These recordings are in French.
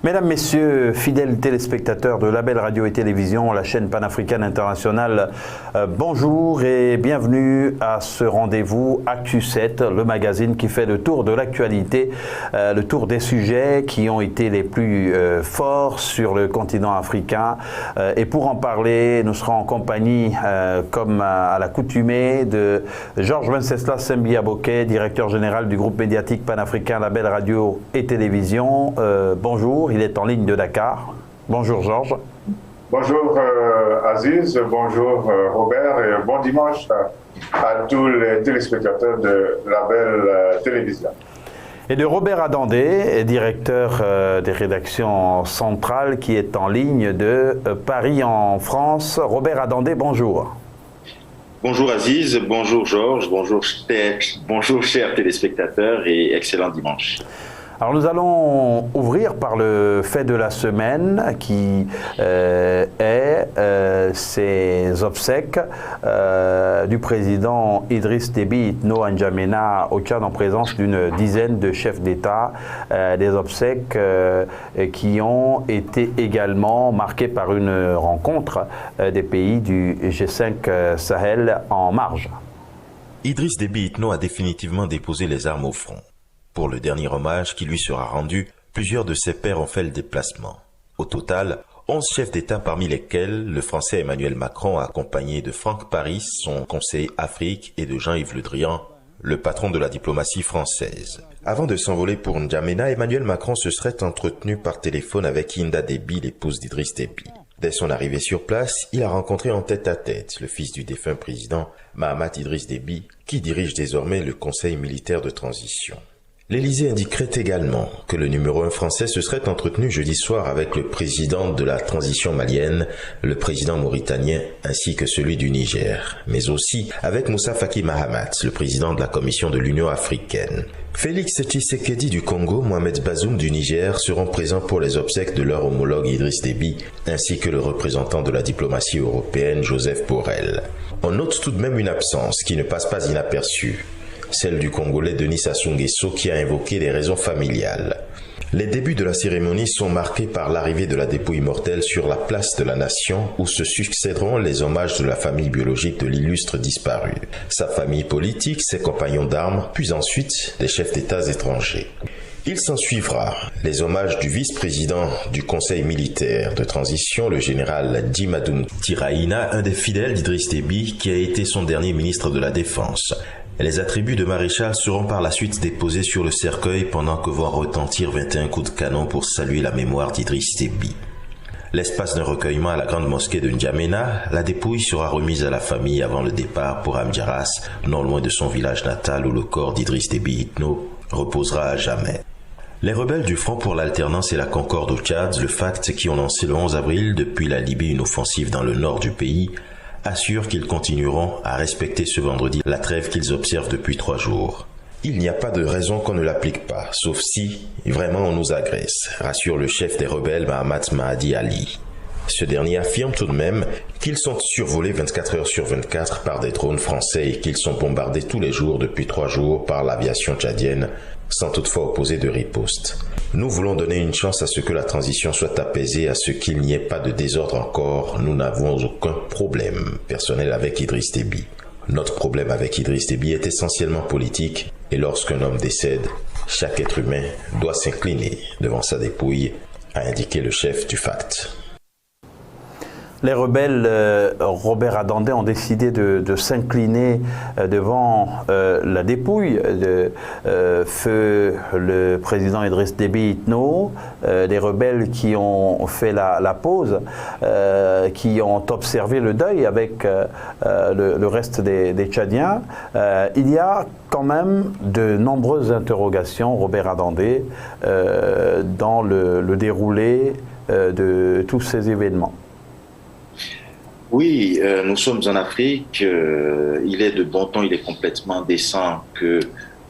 Mesdames, Messieurs, fidèles téléspectateurs de Label Radio et Télévision, la chaîne panafricaine internationale, bonjour et bienvenue à ce rendez-vous Actu7, le magazine qui fait le tour de l'actualité, le tour des sujets qui ont été les plus forts sur le continent africain. Et pour en parler, nous serons en compagnie, comme à l'accoutumée, de Georges Wenceslas Sembi-Aboké, directeur général du groupe médiatique panafricain Label Radio et Télévision. Bonjour. Il est en ligne de Dakar. Bonjour Georges. Bonjour Aziz, bonjour Robert et bon dimanche à tous les téléspectateurs de Label Télévision. Et de Robert Adandé, directeur des rédactions centrales qui est en ligne de Paris en France. Robert Adandé, bonjour. Bonjour Aziz, bonjour Georges, bonjour chers téléspectateurs et excellent dimanche. Alors nous allons ouvrir par le fait de la semaine qui est ces obsèques du président Idriss Déby Itno à N'Djamena au Tchad en présence d'une dizaine de chefs d'État, des obsèques qui ont été également marquées par une rencontre des pays du G5 Sahel en marge. Idriss Déby Itno a définitivement déposé les armes au front. Pour le dernier hommage qui lui sera rendu, plusieurs de ses pairs ont fait le déplacement. Au total, 11 chefs d'État parmi lesquels le Français Emmanuel Macron, accompagné de Franck Paris, son conseiller Afrique, et de Jean-Yves Le Drian, le patron de la diplomatie française. Avant de s'envoler pour N'Djamena, Emmanuel Macron se serait entretenu par téléphone avec Hinda Déby, l'épouse d'Idriss Déby. Dès son arrivée sur place, il a rencontré en tête-à-tête le fils du défunt président, Mahamat Idriss Déby, qui dirige désormais le Conseil militaire de transition. L'Élysée indiquerait également que le numéro 1 français se serait entretenu jeudi soir avec le président de la transition malienne, le président mauritanien ainsi que celui du Niger, mais aussi avec Moussa Faki Mahamat, le président de la Commission de l'Union africaine. Félix Tshisekedi du Congo, Mohamed Bazoum du Niger seront présents pour les obsèques de leur homologue Idriss Déby, ainsi que le représentant de la diplomatie européenne Joseph Borrell. On note tout de même une absence qui ne passe pas inaperçue. Celle du Congolais Denis Sassou Nguesso qui a invoqué des raisons familiales. Les débuts de la cérémonie sont marqués par l'arrivée de la dépouille mortelle sur la place de la Nation où se succéderont les hommages de la famille biologique de l'illustre disparu, sa famille politique, ses compagnons d'armes, puis ensuite des chefs d'États étrangers. Il s'ensuivra les hommages du vice-président du Conseil militaire de transition, le général Djimadoum Tiraïna, un des fidèles d'Idriss Déby qui a été son dernier ministre de la Défense. Les attributs de maréchal seront par la suite déposés sur le cercueil pendant que vont retentir 21 coups de canon pour saluer la mémoire d'Idriss Déby. L'espace d'un recueillement à la grande mosquée de N'Djamena, la dépouille sera remise à la famille avant le départ pour Amdjaras, non loin de son village natal où le corps d'Idriss Déby Itno reposera à jamais. Les rebelles du Front pour l'alternance et la concorde au Tchad, le FACT, qui ont lancé le 11 avril depuis la Libye une offensive dans le nord du pays, assurent qu'ils continueront à respecter ce vendredi la trêve qu'ils observent depuis 3 jours. Il n'y a pas de raison qu'on ne l'applique pas, sauf si vraiment on nous agresse, rassure le chef des rebelles Mahamat Mahdi Ali. Ce dernier affirme tout de même qu'ils sont survolés 24 heures sur 24 par des drones français et qu'ils sont bombardés tous les jours depuis 3 jours par l'aviation tchadienne, sans toutefois opposer de riposte. Nous voulons donner une chance à ce que la transition soit apaisée, à ce qu'il n'y ait pas de désordre encore. Nous n'avons aucun problème personnel avec Idriss Déby. Notre problème avec Idriss Déby est essentiellement politique et lorsqu'un homme décède, chaque être humain doit s'incliner devant sa dépouille, a indiqué le chef du FACT. Les rebelles, Robert Adandé, ont décidé de s'incliner devant la dépouille de feu le président Idriss Déby Itno, les rebelles qui ont fait la pause, qui ont observé le deuil avec le reste des Tchadiens. Il y a quand même de nombreuses interrogations, Robert Adandé, dans le déroulé de tous ces événements. Oui, nous sommes en Afrique. Il est de bon ton, il est complètement décent que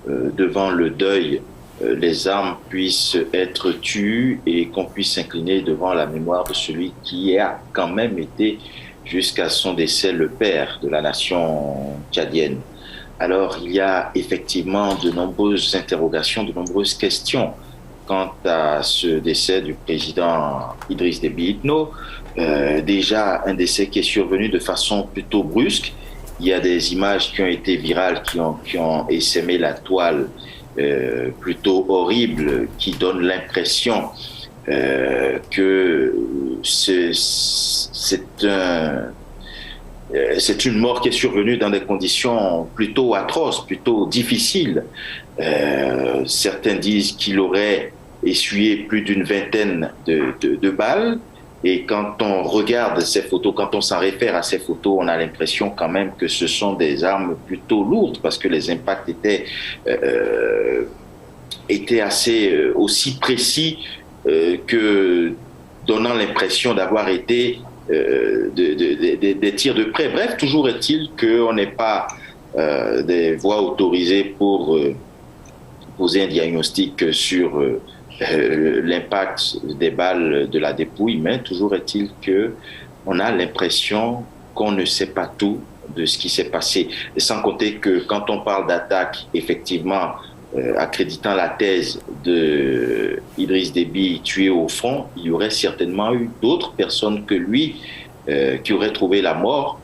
devant le deuil, les armes puissent être tues et qu'on puisse s'incliner devant la mémoire de celui qui a quand même été, jusqu'à son décès, le père de la nation tchadienne. Alors, il y a effectivement de nombreuses interrogations, de nombreuses questions quant à ce décès du président Idriss Déby Itno. Déjà un décès qui est survenu de façon plutôt brusque. Il y a des images qui ont été virales, qui ont essaimé la toile plutôt horrible, qui donnent l'impression que c'est une mort qui est survenue dans des conditions plutôt atroces, plutôt difficiles. Certains disent qu'il aurait essuyé plus d'une vingtaine de balles. Et quand on regarde ces photos, quand on s'en réfère à ces photos, on a l'impression quand même que ce sont des armes plutôt lourdes parce que les impacts étaient assez aussi précis que donnant l'impression d'avoir été des tirs de près. Bref, toujours est-il qu'on n'ait pas des voies autorisées pour poser un diagnostic sur l'impact des balles de la dépouille, mais toujours est-il qu'on a l'impression qu'on ne sait pas tout de ce qui s'est passé. Et sans compter que quand on parle d'attaque, effectivement, accréditant la thèse de Idriss Déby tué au front, il y aurait certainement eu d'autres personnes que lui qui auraient trouvé la mort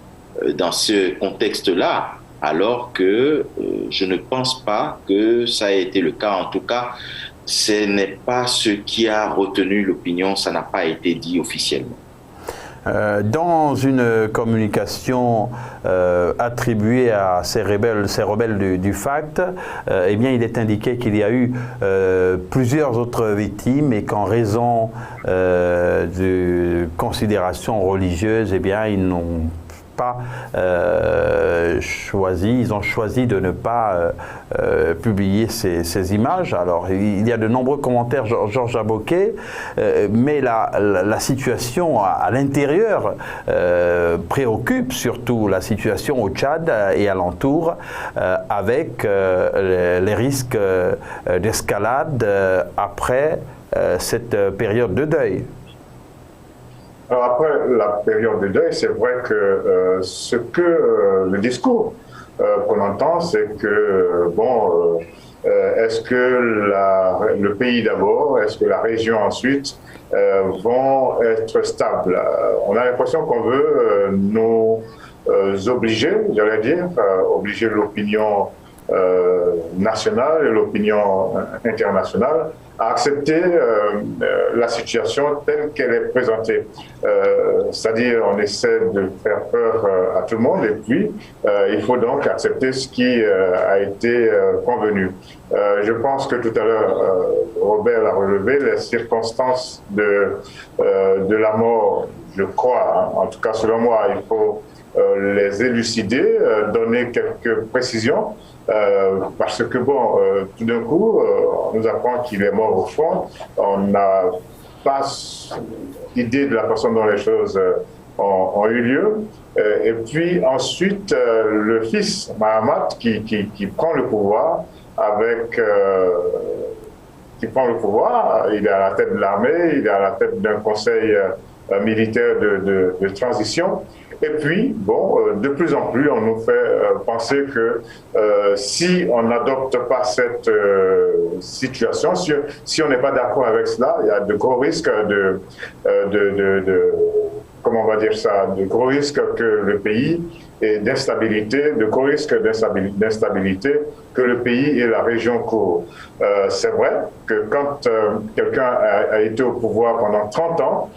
dans ce contexte-là, alors que je ne pense pas que ça ait été le cas. En tout cas, ce n'est pas ce qui a retenu l'opinion, ça n'a pas été dit officiellement. Dans une communication attribuée à ces rebelles du FACT, eh bien, il est indiqué qu'il y a eu plusieurs autres victimes et qu'en raison de considérations religieuses, eh bien, ils n'ont pas ils ont choisi de ne pas publier ces images. Alors, il y a de nombreux commentaires, Georges Aboké, mais la situation à l'intérieur préoccupe surtout la situation au Tchad et alentour, avec les risques d'escalade après cette période de deuil. Alors après la période de deuil, c'est vrai que le discours qu'on entend, c'est que, est-ce que le pays d'abord, est-ce que la région ensuite vont être stables? On a l'impression qu'on veut nous obliger, j'allais dire, obliger l'opinion nationale et l'opinion internationale à accepter la situation telle qu'elle est présentée. C'est-à-dire, on essaie de faire peur à tout le monde et puis il faut donc accepter ce qui a été convenu. Je pense que tout à l'heure, Robert l'a relevé, les circonstances de la mort, je crois, hein, en tout cas selon moi, il faut les élucider, donner quelques précisions. Parce que tout d'un coup, on nous apprend qu'il est mort au front. On n'a pas idée de la façon dont les choses ont eu lieu. Et puis ensuite, le fils Mahamat qui prend le pouvoir il est à la tête de l'armée, il est à la tête d'un conseil militaire de transition. Et puis, de plus en plus, on nous fait penser que si on n'adopte pas cette situation, si on n'est pas d'accord avec cela, il y a de gros risques de gros risques que le pays ait d'instabilité, de gros risques d'instabilité que le pays et la région courent. C'est vrai que quand quelqu'un a été au pouvoir pendant 30 ans,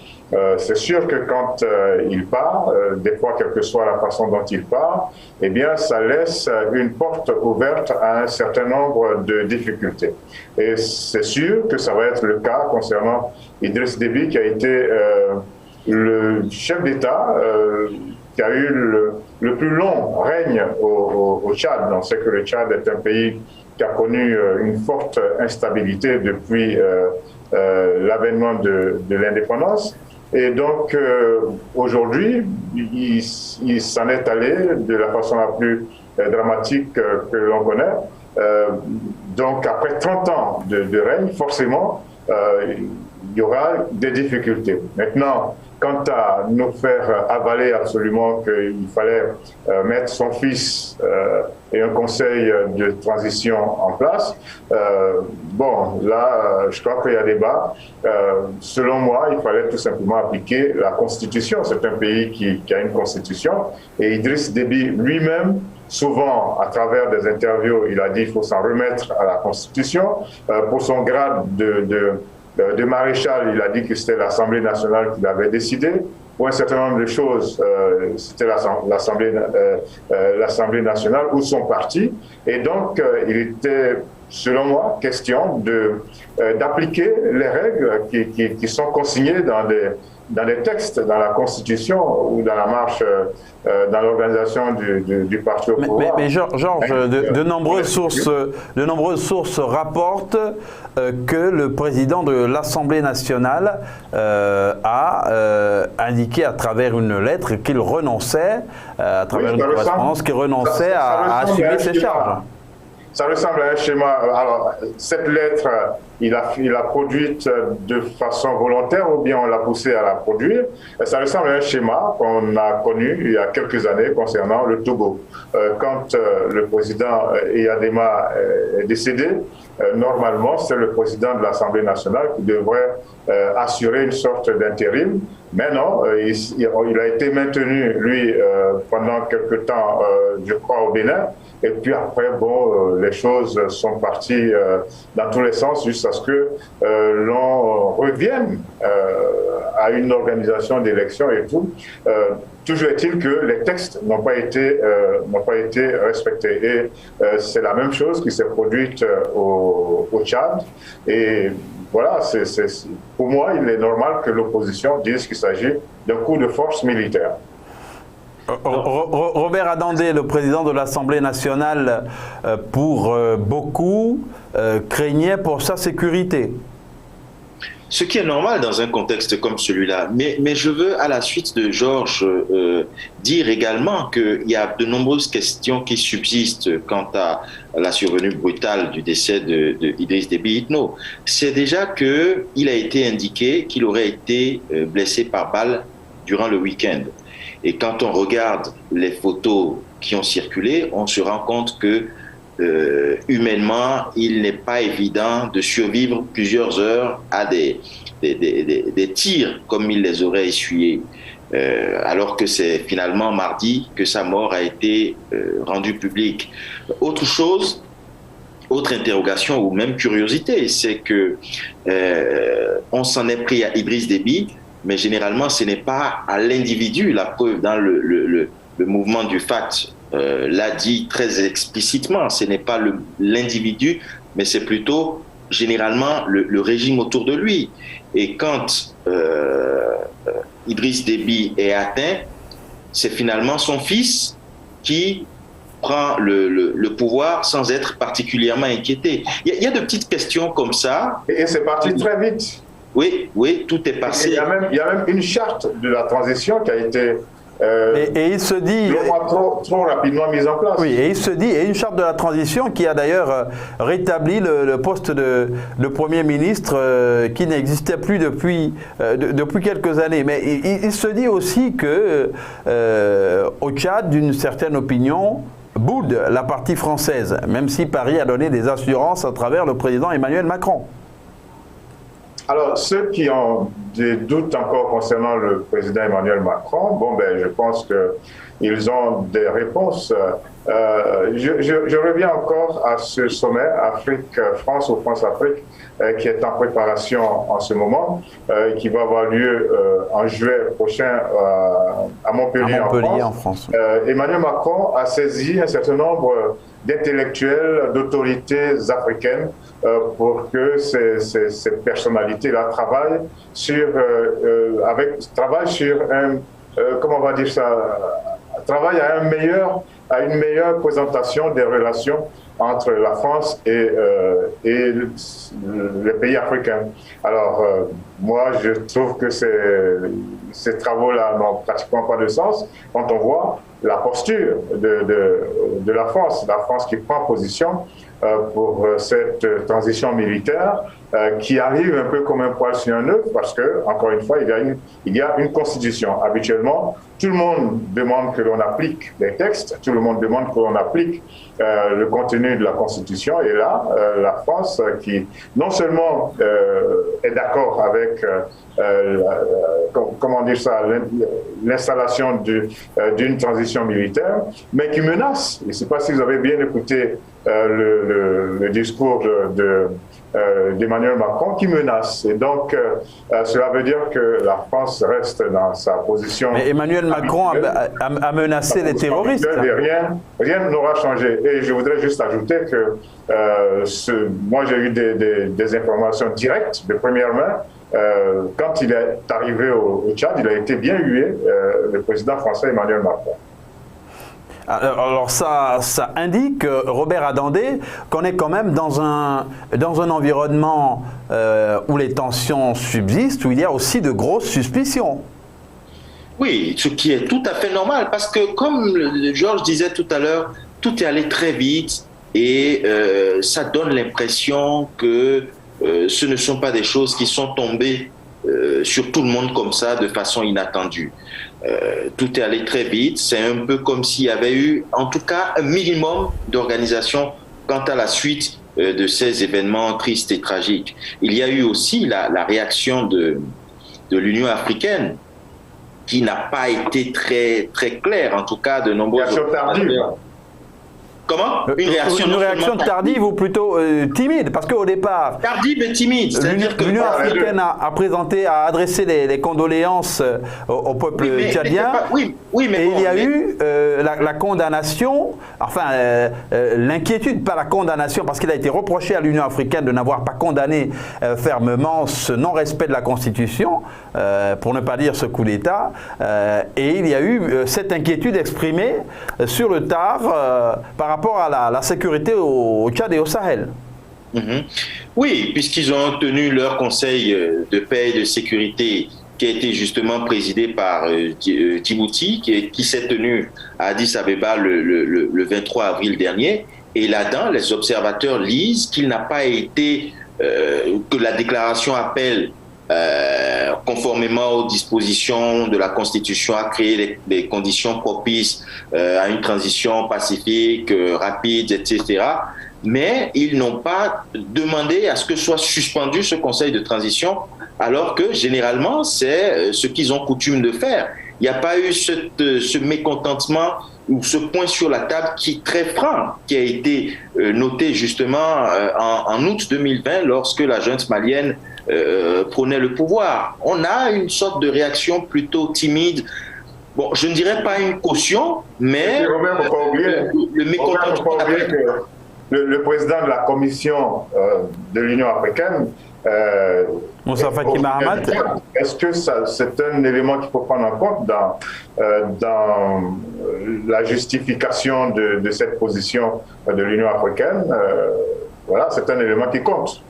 c'est sûr que quand il part, des fois, quelle que soit la façon dont il part, eh bien, ça laisse une porte ouverte à un certain nombre de difficultés. Et c'est sûr que ça va être le cas concernant Idriss Déby, qui a été le chef d'État qui a eu le plus long règne au Tchad. On sait que le Tchad est un pays qui a connu une forte instabilité depuis l'avènement de l'indépendance. Et donc, aujourd'hui, il s'en est allé de la façon la plus dramatique que l'on connaît. Donc, après 30 ans de règne, forcément, il y aura des difficultés. Maintenant, quant à nous faire avaler absolument qu'il fallait mettre son fils et un conseil de transition en place, bon, là, je crois qu'il y a débat. Selon moi, il fallait tout simplement appliquer la Constitution. C'est un pays qui a une Constitution. Et Idriss Déby lui-même, souvent, à travers des interviews, il a dit qu'il faut s'en remettre à la Constitution. Pour son grade de maréchal, il a dit que c'était l'Assemblée nationale qui l'avait décidé. Pour un certain nombre de choses, c'était l'Assemblée nationale ou son parti. Et donc, il était, selon moi, question d'appliquer les règles qui sont consignées dans des textes, dans la Constitution ou dans la marche, dans l'organisation du parti au pouvoir. Mais Georges, de nombreuses sources rapportent que le président de l'Assemblée nationale a indiqué à travers une lettre qu'il renonçait, à travers une correspondance, qu'il renonçait à assumer ses charges. Ça ressemble à un schéma. Alors, cette lettre, il a produite de façon volontaire ou bien on l'a poussé à la produire. Ça ressemble à un schéma qu'on a connu il y a quelques années concernant le Togo. Quand le président Eyadema est décédé, normalement, c'est le président de l'Assemblée nationale qui devrait assurer une sorte d'intérim. Mais non, il a été maintenu, lui, pendant quelque temps, je crois, au Bénin. Et puis après, bon, les choses sont parties dans tous les sens jusqu'à ce que l'on revienne à une organisation d'élections et tout. Toujours est-il que les textes n'ont pas été respectés. Et c'est la même chose qui s'est produite au Tchad. Et voilà, pour moi, il est normal que l'opposition dise qu'il s'agit d'un coup de force militaire. Robert Adandé, le président de l'Assemblée nationale, pour beaucoup, craignait pour sa sécurité. Ce qui est normal dans un contexte comme celui-là. Mais je veux, à la suite de Georges, dire également qu'il y a de nombreuses questions qui subsistent quant à la survenue brutale du décès de Idriss Déby Itno. C'est déjà qu'il a été indiqué qu'il aurait été blessé par balle durant le week-end. Et quand on regarde les photos qui ont circulé, on se rend compte que humainement, il n'est pas évident de survivre plusieurs heures à des tirs comme il les aurait essuyés. Alors que c'est finalement mardi que sa mort a été rendue publique. Autre chose, autre interrogation ou même curiosité, c'est que on s'en est pris à Idriss Déby, mais généralement ce n'est pas à l'individu. La preuve dans le mouvement du FACT l'a dit très explicitement, ce n'est pas l'individu, mais c'est plutôt généralement le régime autour de lui. Et quand Idriss Déby est atteint, c'est finalement son fils qui prend le pouvoir sans être particulièrement inquiété. Il y a de petites questions comme ça. Et c'est parti très vite. Oui, tout est passé. Il y a même une charte de la transition qui a été et il se dit trop rapidement mise en place. Oui, et il se dit, et une charte de la transition qui a d'ailleurs rétabli le poste de Premier ministre qui n'existait plus depuis quelques années. Mais il se dit aussi que au Tchad, d'une certaine opinion, boude la partie française, même si Paris a donné des assurances à travers le président Emmanuel Macron. Alors, ceux qui ont des doutes encore concernant le président Emmanuel Macron, bon, ben, je pense qu'ils ont des réponses. Je reviens encore à ce sommet Afrique-France ou France-Afrique qui est en préparation en ce moment, qui va avoir lieu en juillet prochain à Montpellier en France. Emmanuel Macron a saisi un certain nombre d'intellectuels, d'autorités africaines pour que ces personnalités-là travaillent sur comment on va dire ça, travaillent à une meilleure présentation des relations entre la France et les pays africains. Alors, moi, je trouve que ces travaux-là n'ont pratiquement pas de sens quand on voit la posture de la France qui prend position pour cette transition militaire qui arrive un peu comme un poil sur un œuf parce que, encore une fois, il y a une constitution. Habituellement, tout le monde demande que l'on applique les textes, tout le monde demande que l'on applique le contenu de la constitution. Et là, la France, qui non seulement est d'accord avec, comment dire ça, l'installation d'une transition militaire, mais qui menace. Je ne sais pas si vous avez bien écouté le discours d'Emmanuel Macron, qui menace. Et donc, cela veut dire que la France reste dans sa position. Mais Emmanuel Macron a menacé les terroristes. Et rien n'aura changé. Et je voudrais juste ajouter que moi, j'ai eu des informations directes de première main. Quand il est arrivé au Tchad, il a été bien hué, le président français Emmanuel Macron. Alors ça indique, Robert Adandé, qu'on est quand même dans un environnement où les tensions subsistent, où il y a aussi de grosses suspicions. Oui, ce qui est tout à fait normal, parce que comme Georges disait tout à l'heure, tout est allé très vite et ça donne l'impression que ce ne sont pas des choses qui sont tombées sur tout le monde comme ça, de façon inattendue. Tout est allé très vite, c'est un peu comme s'il y avait eu, en tout cas, un minimum d'organisation quant à la suite de ces événements tristes et tragiques. Il y a eu aussi la réaction de l'Union africaine, qui n'a pas été très, très claire, en tout cas de nombreux... Comment? Une réaction tardive ou plutôt timide, parce qu'au départ... Tardive et timide, c'est-à-dire que... L'Union africaine a adressé les condoléances au peuple tchadien, mais et il y a eu la condamnation, enfin l'inquiétude, pas la condamnation, parce qu'il a été reproché à l'Union africaine de n'avoir pas condamné fermement ce non-respect de la Constitution, pour ne pas dire ce coup d'État, et il y a eu cette inquiétude exprimée sur le tard par rapport à la sécurité au Tchad et au Sahel. Oui, puisqu'ils ont tenu leur conseil de paix et de sécurité qui a été justement présidé par Djibouti, qui s'est tenu à Addis Abeba le 23 avril dernier. Et là-dedans, les observateurs lisent qu'il n'a pas été, que la déclaration appelle, conformément aux dispositions de la Constitution, à créer les conditions propices à une transition pacifique, rapide, etc. Mais ils n'ont pas demandé à ce que soit suspendu ce conseil de transition, alors que généralement, c'est ce qu'ils ont coutume de faire. Il n'y a pas eu ce mécontentement ou ce point sur la table qui est très franc, qui a été noté justement en août 2020 lorsque la junte malienne prenait le pouvoir. On a une sorte de réaction plutôt timide. Bon, je ne dirais pas une caution, mais le mécontentement... Le président de la commission de l'Union africaine, Moussa Faki Mahamat, est-ce que c'est un élément qu'il faut prendre en compte dans la justification de cette position de l'Union africaine? Voilà, c'est un élément qui compte.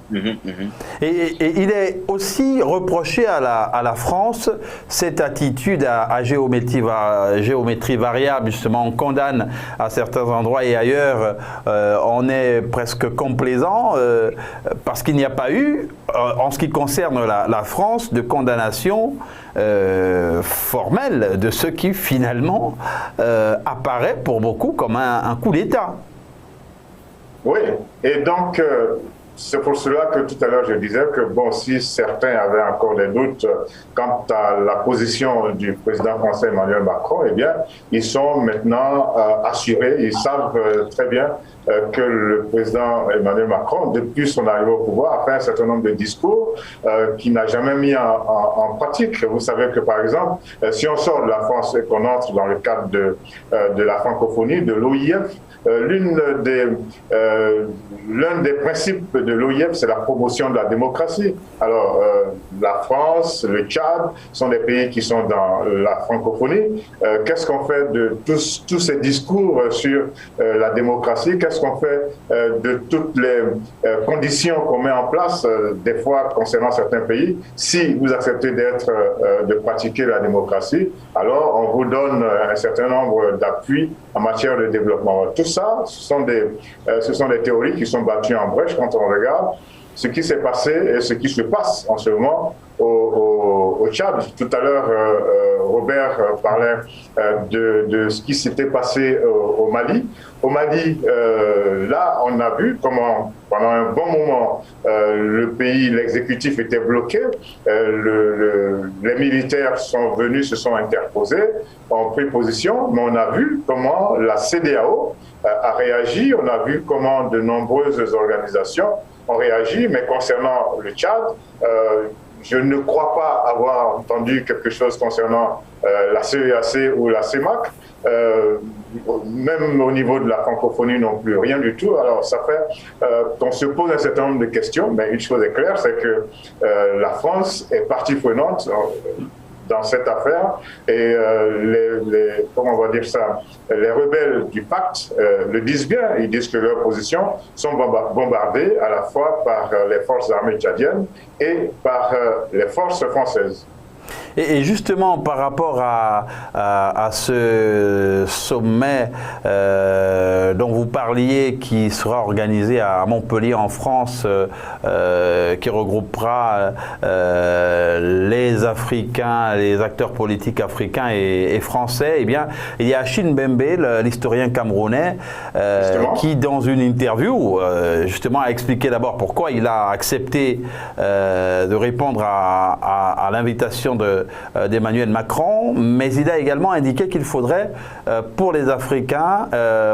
Et il est aussi reproché à la France cette attitude à géométrie variable. Justement, on condamne à certains endroits et ailleurs, on est presque complaisant parce qu'il n'y a pas eu, en ce qui concerne la France, de condamnation formelle de ce qui finalement apparaît pour beaucoup comme un coup d'État. Oui, et donc c'est pour cela que tout à l'heure je disais que bon, si certains avaient encore des doutes quant à la position du président français Emmanuel Macron, eh bien, ils sont maintenant assurés, ils savent très bien que le président Emmanuel Macron, depuis son arrivée au pouvoir, a fait un certain nombre de discours qu'il n'a jamais mis en pratique. Vous savez que, par exemple, si on sort de la France et qu'on entre dans le cadre de la francophonie, de l'OIF, l'un des principes de l'OIF, c'est la promotion de la démocratie. Alors, la France, le Tchad sont des pays qui sont dans la francophonie. Qu'est-ce qu'on fait de tous ces discours sur la démocratie? Qu'est-ce qu'on fait de toutes les conditions qu'on met en place, des fois concernant certains pays? Si vous acceptez de pratiquer la démocratie, alors on vous donne un certain nombre d'appuis en matière de développement. Tout ça, ce sont des théories qui sont battues en brèche quand on regarde ce qui s'est passé et ce qui se passe en ce moment au Tchad. Tout à l'heure, Robert parlait de ce qui s'était passé au Mali. Au Mali, là, on a vu comment, pendant un bon moment, le pays, l'exécutif était bloqué. Les militaires sont venus, se sont interposés, ont pris position, mais on a vu comment la CEDEAO a réagi. On a vu comment de nombreuses organisations ont réagi, mais concernant le Tchad, je ne crois pas avoir entendu quelque chose concernant la CEAC ou la CEMAC. Même au niveau de la francophonie non plus, rien du tout. Alors ça fait qu'on se pose un certain nombre de questions, mais une chose est claire, c'est que la France est partie prenante dans cette affaire et comment on va dire ça, les rebelles du pacte le disent bien. Ils disent que leurs positions sont bombardées à la fois par les forces armées tchadiennes et par les forces françaises. Et justement, par rapport à ce sommet dont vous parliez, qui sera organisé à Montpellier en France, qui regroupera les Africains, les acteurs politiques africains et français, eh bien, il y a Achille Mbembe, l'historien camerounais, qui, dans une interview, justement, a expliqué d'abord pourquoi il a accepté de répondre à l'invitation d'Emmanuel Macron, mais il a également indiqué qu'il faudrait, pour les Africains,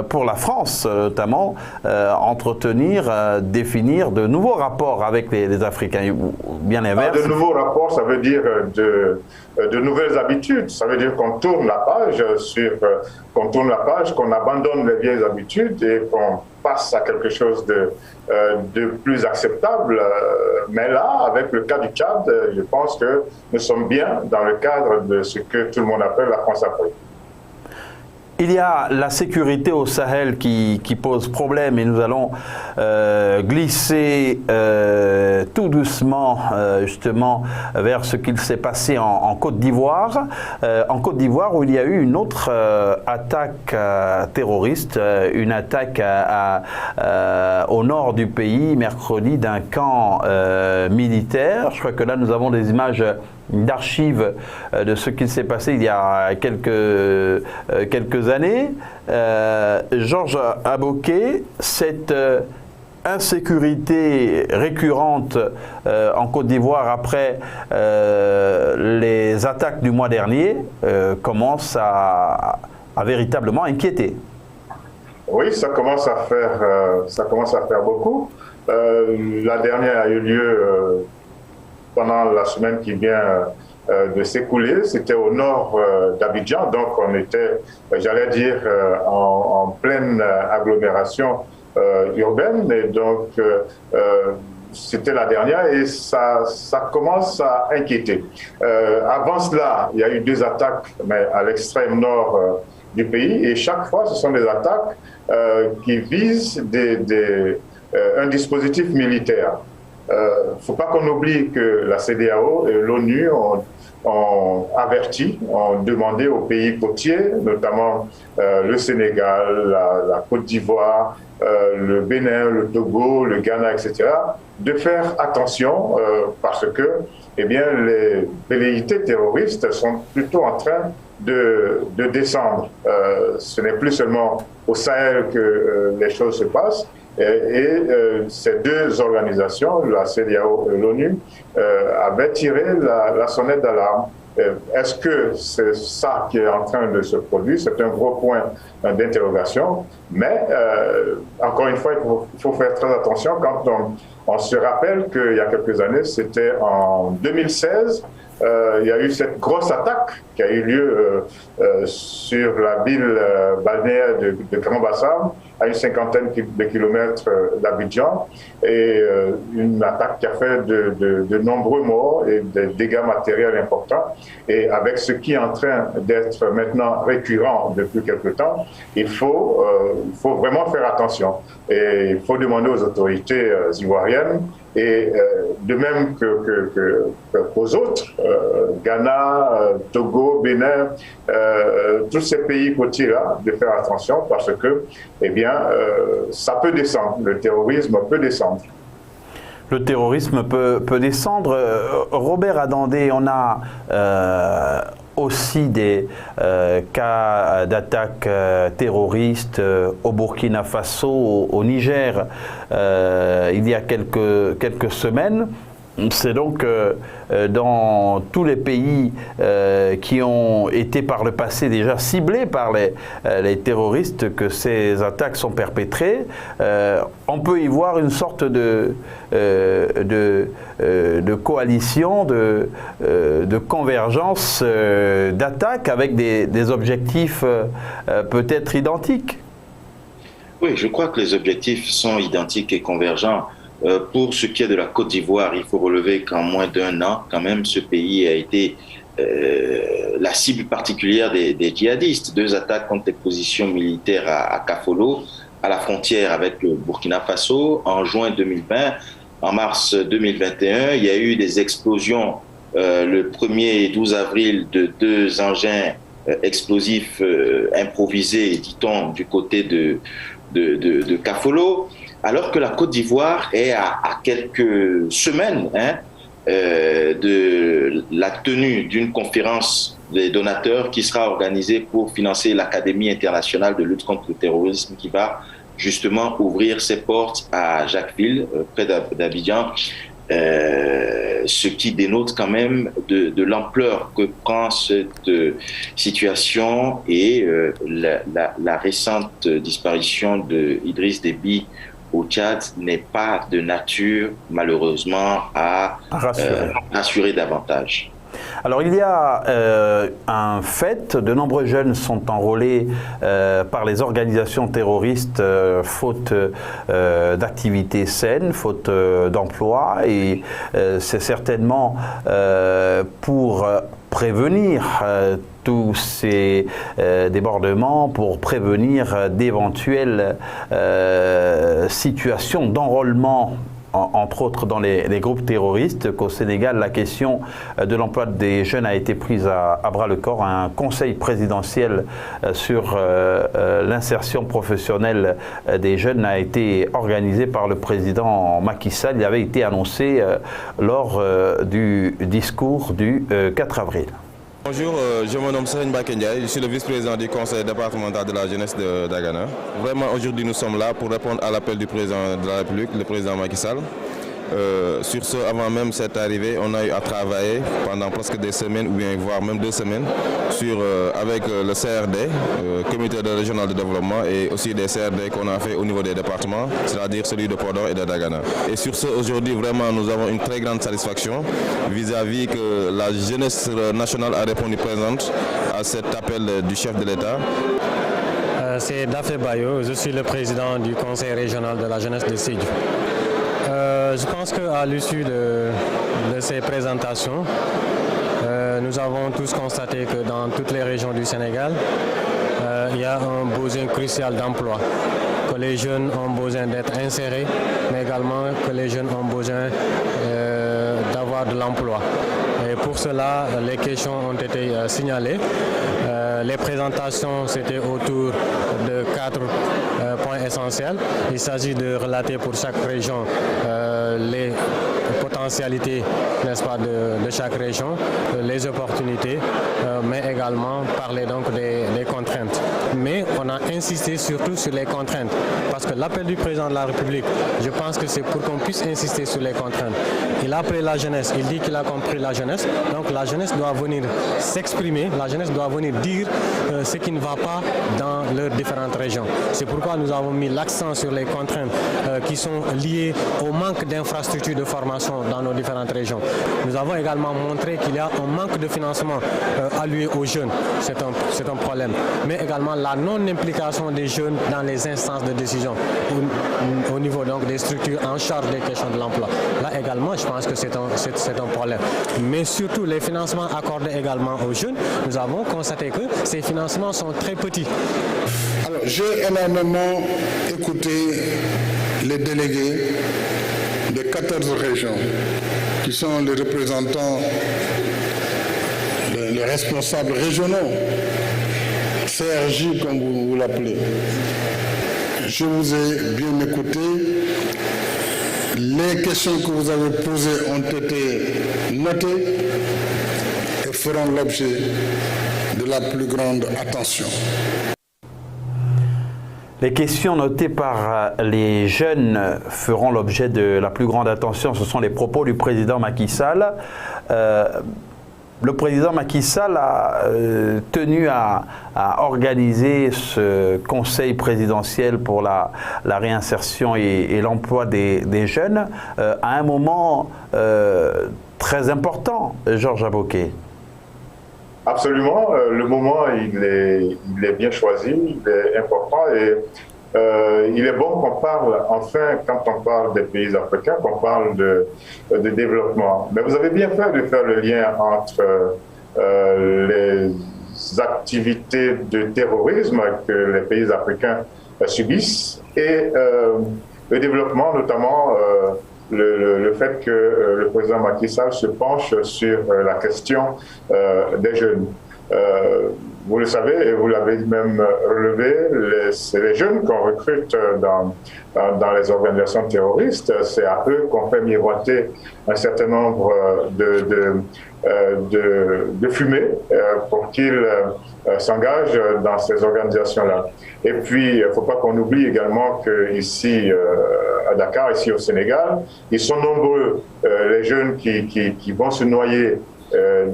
pour la France notamment, entretenir, définir de nouveaux rapports avec les Africains, ou bien l'inverse. De nouveaux rapports, ça veut dire de nouvelles habitudes. Ça veut dire qu'on tourne la page, qu'on abandonne les vieilles habitudes et qu'on passe à quelque chose de plus acceptable. Mais là, avec le cas du Tchad, je pense que nous sommes bien dans le cadre de ce que tout le monde appelle la France-Afrique. Il y a la sécurité au Sahel qui pose problème et nous allons glisser tout doucement justement vers ce qu'il s'est passé en Côte d'Ivoire. En Côte d'Ivoire où il y a eu une autre attaque terroriste, une attaque au nord du pays mercredi d'un camp militaire. Je crois que là nous avons des images d'archives de ce qui s'est passé il y a quelques années. Georges Aboké, cette insécurité récurrente en Côte d'Ivoire après les attaques du mois dernier commence à véritablement inquiéter. Oui, ça commence à faire beaucoup. La dernière a eu lieu pendant la semaine qui vient de s'écouler. C'était au nord d'Abidjan, donc on était, j'allais dire, en pleine agglomération urbaine, et donc c'était la dernière et ça commence à inquiéter. Avant cela, il y a eu 2 attaques, mais à l'extrême nord du pays, et chaque fois, ce sont des attaques qui visent un dispositif militaire. Il ne faut pas qu'on oublie que la CEDEAO et l'ONU ont averti, ont demandé aux pays côtiers, notamment le Sénégal, la Côte d'Ivoire, le Bénin, le Togo, le Ghana, etc., de faire attention parce que les velléités terroristes sont plutôt en train de descendre. Ce n'est plus seulement au Sahel que les choses se passent. Et ces 2 organisations, la CEDEAO et l'ONU, avaient tiré la sonnette d'alarme. Est-ce que c'est ça qui est en train de se produire? C'est un gros point d'interrogation. Mais, encore une fois, il faut faire très attention quand on se rappelle qu'il y a quelques années, c'était en 2016, il y a eu cette grosse attaque qui a eu lieu sur la ville balnéaire de Grand Bassam, à une 50aine de kilomètres d'Abidjan, et une attaque qui a fait de nombreux morts et des dégâts matériels importants. Et avec ce qui est en train d'être maintenant récurrent depuis quelque temps, il faut vraiment faire attention. Et il faut demander aux autorités ivoiriennes, et de même qu'aux autres, Ghana, Togo, Bénin, tous ces pays côtiers-là, de faire attention parce que, ça peut descendre, le terrorisme peut descendre. le terrorisme peut descendre. Robert Adandé, on a aussi des cas d'attaques terroristes au Burkina Faso, au Niger, il y a quelques semaines. C'est donc dans tous les pays qui ont été par le passé déjà ciblés par les terroristes que ces attaques sont perpétrées. On peut y voir une sorte de coalition, de convergence d'attaques avec des objectifs peut-être identiques. Oui, je crois que les objectifs sont identiques et convergents. Pour ce qui est de la Côte d'Ivoire, il faut relever qu'en moins d'un an, quand même, ce pays a été la cible particulière des djihadistes. 2 attaques contre les positions militaires à Kafolo, à la frontière avec le Burkina Faso, en juin 2020. En mars 2021, il y a eu des explosions le 1er et 12 avril de 2 engins explosifs improvisés, dit-on, du côté de Kafolo. Alors que la Côte d'Ivoire est à quelques semaines de la tenue d'une conférence des donateurs qui sera organisée pour financer l'Académie internationale de lutte contre le terrorisme qui va justement ouvrir ses portes à Jacquesville, près d'Abidjan, ce qui dénote quand même de l'ampleur que prend cette situation et la récente disparition d'Idriss Déby au Tchad n'est pas de nature, malheureusement, à rassurer davantage. Alors il y a un fait, de nombreux jeunes sont enrôlés par les organisations terroristes faute d'activités saines, faute d'emploi, et c'est certainement pour prévenir tous ces débordements, pour prévenir d'éventuelles situations d'enrôlement, entre autres dans les groupes terroristes, qu'au Sénégal, la question de l'emploi des jeunes a été prise à bras-le-corps. Un conseil présidentiel sur l'insertion professionnelle des jeunes a été organisé par le président Macky Sall. Il avait été annoncé lors du discours du 4 avril. Bonjour, je me nomme Serigne Bakendiaï, je suis le vice-président du conseil départemental de la jeunesse de Dagana. Vraiment, aujourd'hui, nous sommes là pour répondre à l'appel du président de la République, le président Macky Sall. Sur ce, avant même cette arrivée, on a eu à travailler pendant presque des semaines, ou bien voire même 2 semaines, avec le CRD, Comité régional de développement, et aussi des CRD qu'on a fait au niveau des départements, c'est-à-dire celui de Podor et de Dagana. Et sur ce, aujourd'hui, vraiment, nous avons une très grande satisfaction vis-à-vis que la jeunesse nationale a répondu présente à cet appel du chef de l'État. C'est Dafé Bayo, je suis le président du conseil régional de la jeunesse de Sédhiou. Je pense qu'à l'issue de ces présentations, nous avons tous constaté que dans toutes les régions du Sénégal, il y a un besoin crucial d'emploi, que les jeunes ont besoin d'être insérés, mais également que les jeunes ont besoin d'avoir de l'emploi. Et pour cela, les questions ont été signalées. Les présentations, c'était autour de 4 points essentiels. Il s'agit de relater pour chaque région les potentialités, n'est-ce pas, de chaque région, les opportunités, mais également parler donc des contraintes. Mais on a insisté surtout sur les contraintes, parce que l'appel du président de la République, je pense que c'est pour qu'on puisse insister sur les contraintes. Il a appelé la jeunesse, il dit qu'il a compris la jeunesse, donc la jeunesse doit venir s'exprimer, la jeunesse doit venir dire ce qui ne va pas dans leurs différentes régions. C'est pourquoi nous avons mis l'accent sur les contraintes qui sont liées au manque d'infrastructures de formation dans nos différentes régions. Nous avons également montré qu'il y a un manque de financement alloué aux jeunes, c'est un problème, mais également la non-implication des jeunes dans les instances de décision au niveau donc des structures en charge des questions de l'emploi. Là également, je pense que c'est un problème. Mais surtout, les financements accordés également aux jeunes, nous avons constaté que ces financements sont très petits. Alors, j'ai énormément écouté les délégués des 14 régions qui sont les représentants, les responsables régionaux, CRJ comme vous l'appelez. Je vous ai bien écouté. Les questions que vous avez posées ont été notées et feront l'objet de la plus grande attention. Les questions notées par les jeunes feront l'objet de la plus grande attention. Ce sont les propos du président Macky Sall. Le président Macky Sall a tenu à organiser ce conseil présidentiel pour la réinsertion et l'emploi des jeunes à un moment très important, Georges Aboké. Absolument, le moment il est bien choisi, il est important et il est bon qu'on parle enfin, quand on parle des pays africains, qu'on parle de développement. Mais vous avez bien fait de faire le lien entre les activités de terrorisme que les pays africains subissent et le développement, notamment le fait que le président Macky Sall se penche sur la question des jeunes. Vous le savez et vous l'avez même relevé, c'est les jeunes qu'on recrute dans les organisations terroristes. C'est à eux qu'on fait miroiter un certain nombre de fumées pour qu'ils s'engagent dans ces organisations-là. Et puis, il ne faut pas qu'on oublie également qu'ici, à Dakar, ici au Sénégal, ils sont nombreux, les jeunes qui vont se noyer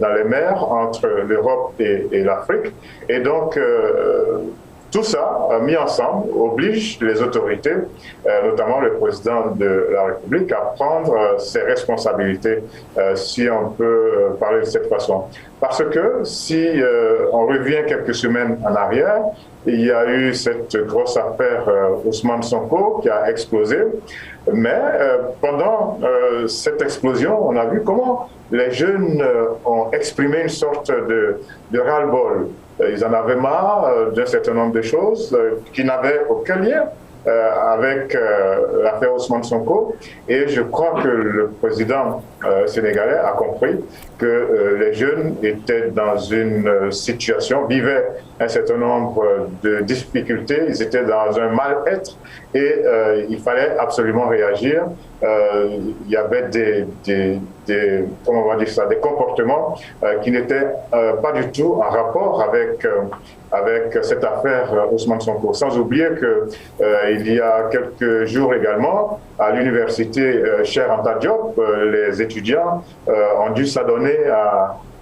dans les mers entre l'Europe et l'Afrique. Et donc, tout ça, mis ensemble, oblige les autorités, notamment le président de la République, à prendre ses responsabilités, si on peut parler de cette façon. Parce que si on revient quelques semaines en arrière, il y a eu cette grosse affaire Ousmane Sonko qui a explosé. Mais pendant cette explosion, on a vu comment les jeunes ont exprimé une sorte de ras-le-bol. Ils en avaient marre d'un certain nombre de choses qui n'avaient aucun lien avec l'affaire Ousmane Sonko. Et je crois que le président sénégalais a compris que les jeunes étaient dans une situation, vivaient un certain nombre de difficultés, ils étaient dans un mal-être et il fallait absolument réagir. Il y avait comment on va dire ça, des comportements qui n'étaient pas du tout en rapport avec cette affaire Ousmane Sonko. Sans oublier qu'il y a quelques jours également, à l'université Cheikh Anta Diop, les étudiants ont dû s'adonner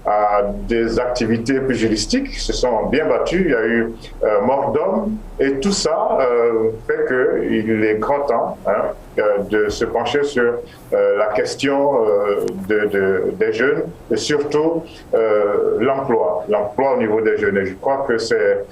à des activités pugilistiques, ils se sont bien battus, il y a eu mort d'homme, et tout ça fait qu'il est grand temps de se pencher sur la question des jeunes, et surtout l'emploi au niveau des jeunes. Et je crois que c'est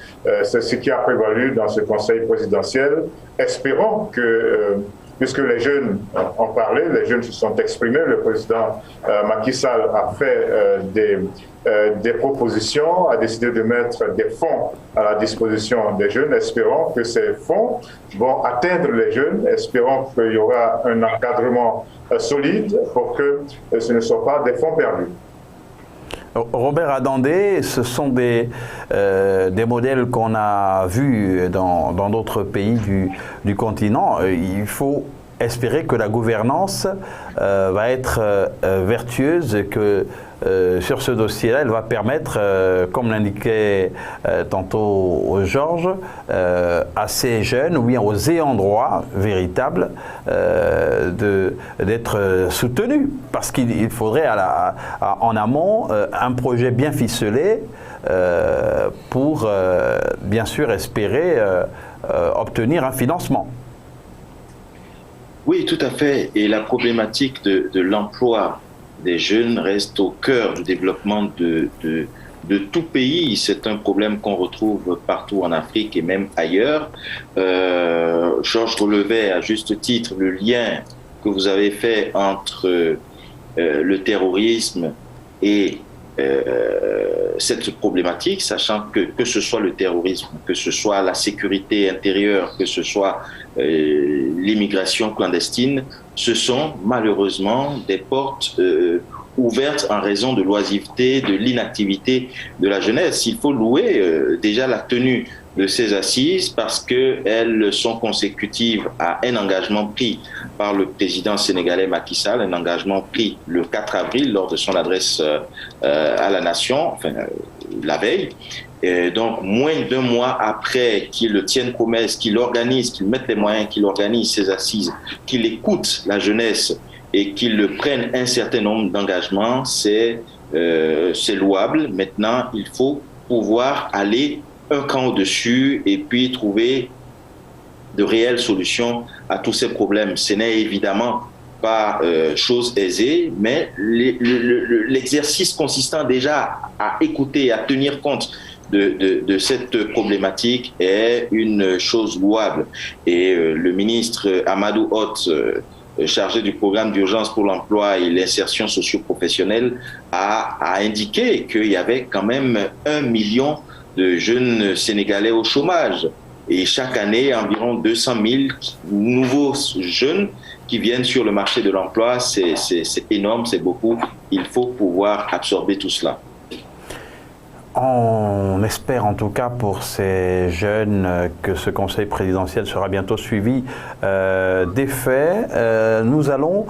ce qui a prévalu dans ce conseil présidentiel. Espérons que puisque les jeunes ont parlé, les jeunes se sont exprimés, le président Macky Sall a fait des propositions, a décidé de mettre des fonds à la disposition des jeunes. Espérons que ces fonds vont atteindre les jeunes, espérons qu'il y aura un encadrement solide pour que ce ne soient pas des fonds perdus. Robert Adandé, ce sont des modèles qu'on a vus dans d'autres pays du continent. Il faut espérer que la gouvernance va être vertueuse, que sur ce dossier-là, elle va permettre, comme l'indiquait tantôt Georges, à ces jeunes, ou bien aux ayants droit véritables, d'être soutenus. Parce qu'il faudrait en amont un projet bien ficelé pour, bien sûr, espérer obtenir un financement. Oui, tout à fait. Et la problématique de l'emploi des jeunes reste au cœur du développement de tout pays. C'est un problème qu'on retrouve partout en Afrique et même ailleurs. Georges relevait à juste titre le lien que vous avez fait entre le terrorisme et cette problématique, sachant que ce soit le terrorisme, que ce soit la sécurité intérieure, que ce soit l'immigration clandestine, ce sont malheureusement des portes ouvertes en raison de l'oisiveté, de l'inactivité de la jeunesse. Il faut louer déjà la tenue de ces assises parce qu'elles sont consécutives à un engagement pris par le président sénégalais Macky Sall, un engagement pris le 4 avril lors de son adresse à la nation, enfin la veille. Et donc, moins d'un mois après qu'il tienne promesse, qu'il organise, qu'il mette les moyens, qu'il organise ces assises, qu'il écoute la jeunesse et qu'il prenne un certain nombre d'engagements, c'est louable. Maintenant, il faut pouvoir aller un cran au-dessus et puis trouver de réelles solutions à tous ces problèmes. Ce n'est évidemment pas chose aisée, mais l'exercice consistant déjà à écouter et à tenir compte de cette problématique est une chose louable. Et le ministre Amadou Hott, chargé du programme d'urgence pour l'emploi et l'insertion socio-professionnelle, a indiqué qu'il y avait quand même 1 million de jeunes Sénégalais au chômage. Et chaque année, environ 200 000 nouveaux jeunes qui viennent sur le marché de l'emploi. C'est énorme, c'est beaucoup. Il faut pouvoir absorber tout cela. On espère en tout cas pour ces jeunes que ce conseil présidentiel sera bientôt suivi d'effets. Nous allons